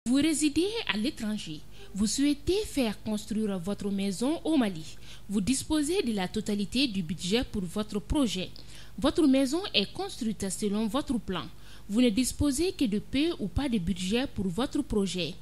Vous résidez à l'étranger. Vous souhaitez faire construire votre maison au Mali. Vous disposez de la totalité du budget pour votre projet. Votre maison est construite selon votre plan. Vous ne disposez que de peu ou pas de budget pour votre projet.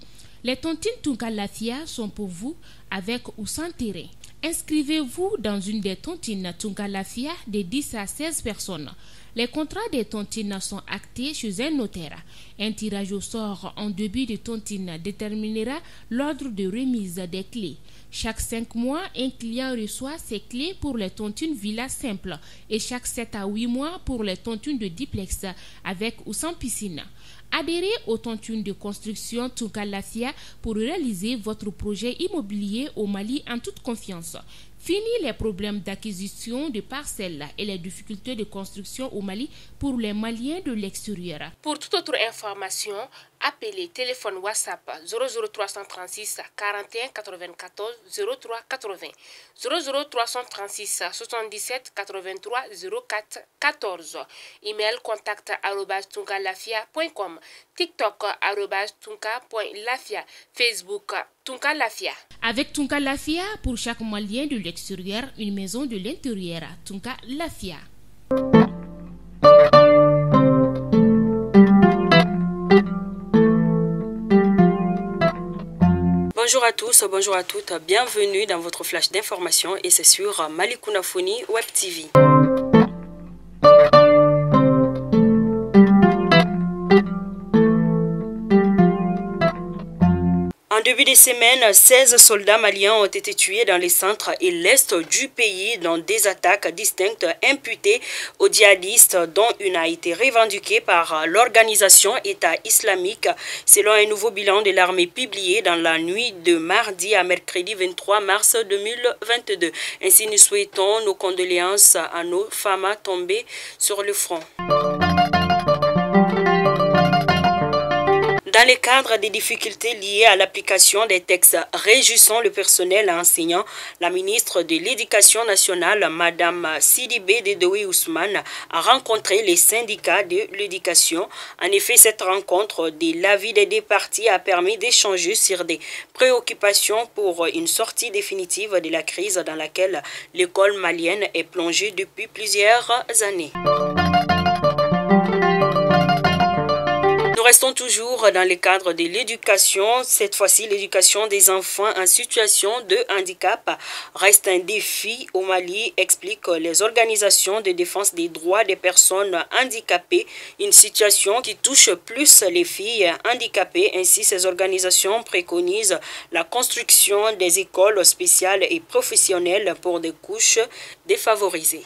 Les tontines Tunka Lafia sont pour vous, avec ou sans terrain. Inscrivez-vous dans une des tontines Tunka Lafia de 10 à 16 personnes. Les contrats des tontines sont actés chez un notaire. Un tirage au sort en début de tontine déterminera l'ordre de remise des clés. Chaque 5 mois, un client reçoit ses clés pour les tontines villa simples et chaque 7 à 8 mois pour les tontines de duplex avec ou sans piscine. Adhérez aux tontines de construction Tunka Lafia pour réaliser votre projet immobilier au Mali en toute confiance. Fini les problèmes d'acquisition de parcelles et les difficultés de construction au Mali pour les Maliens de l'extérieur. Pour toute autre information, appelez téléphone WhatsApp 00336 41 94 03 80 00336 77 83 04 14 email contact @tunkalafia.com TikTok @tunka.lafia Facebook Tunka Lafia. Avec Tunka Lafia, pour chaque Malien de l'extérieur, une maison de l'intérieur. Tunka Lafia. Bonjour à tous, bonjour à toutes, bienvenue dans votre flash d'information et c'est sur Malikouna Foni Web TV. En début de semaine, 16 soldats maliens ont été tués dans les centres et l'est du pays dans des attaques distinctes imputées aux djihadistes dont une a été revendiquée par l'organisation État islamique selon un nouveau bilan de l'armée publié dans la nuit de mardi à mercredi 23 mars 2022. Ainsi, nous souhaitons nos condoléances à nos femmes tombées sur le front. Dans le cadre des difficultés liées à l'application des textes régissant le personnel enseignant, la ministre de l'Éducation nationale, Madame Sidibé Dedoui Ousmane, a rencontré les syndicats de l'éducation. En effet, cette rencontre de l'avis des deux parties a permis d'échanger sur des préoccupations pour une sortie définitive de la crise dans laquelle l'école malienne est plongée depuis plusieurs années. Nous restons toujours dans le cadre de l'éducation. Cette fois-ci, l'éducation des enfants en situation de handicap reste un défi au Mali, expliquent les organisations de défense des droits des personnes handicapées. Une situation qui touche plus les filles handicapées. Ainsi, ces organisations préconisent la construction des écoles spéciales et professionnelles pour des couches défavorisées.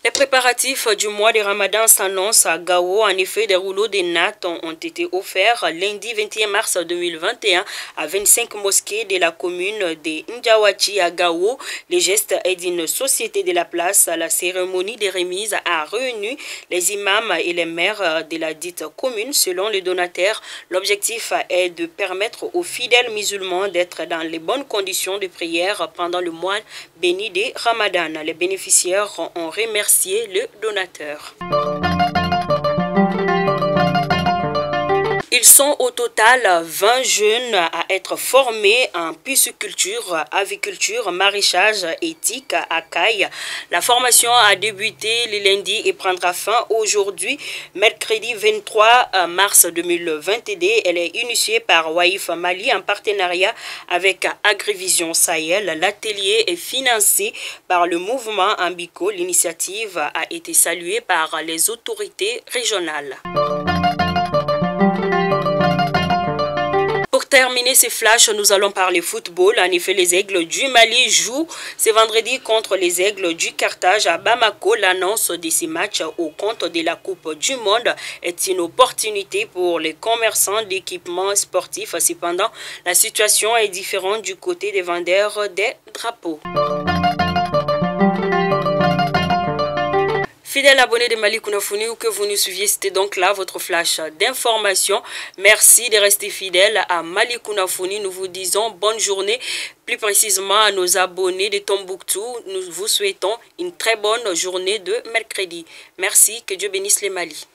Les préparatifs du mois de Ramadan s'annoncent à Gao. En effet, des rouleaux de nattes ont été offerts lundi 21 mars 2021 à 25 mosquées de la commune de Ndjawachi à Gao. Le geste est d'une société de la place. La cérémonie de remise a réuni les imams et les maires de la dite commune. Selon le donateur, l'objectif est de permettre aux fidèles musulmans d'être dans les bonnes conditions de prière pendant le mois béni de Ramadan. Les bénéficiaires ont remercié le donateur. Ils sont au total 20 jeunes à être formés en pisciculture, aviculture, maraîchage éthique à Caille. La formation a débuté le lundi et prendra fin aujourd'hui, mercredi 23 mars 2022. Elle est initiée par Waif Mali en partenariat avec Agrivision Sahel. L'atelier est financé par le mouvement Ambico. L'initiative a été saluée par les autorités régionales. Pour terminer ces flashs, nous allons parler football. En effet, les Aigles du Mali jouent ce vendredi contre les Aigles du Carthage à Bamako. L'annonce de ces matchs au compte de la Coupe du Monde est une opportunité pour les commerçants d'équipements sportifs. Cependant, la situation est différente du côté des vendeurs des drapeaux. Fidèles abonnés de Malikouna Foni, où que vous nous suiviez, c'était donc là votre flash d'information. Merci de rester fidèles à Malikouna Foni. Nous vous disons bonne journée, plus précisément à nos abonnés de Tombouctou. Nous vous souhaitons une très bonne journée de mercredi. Merci, que Dieu bénisse les Mali.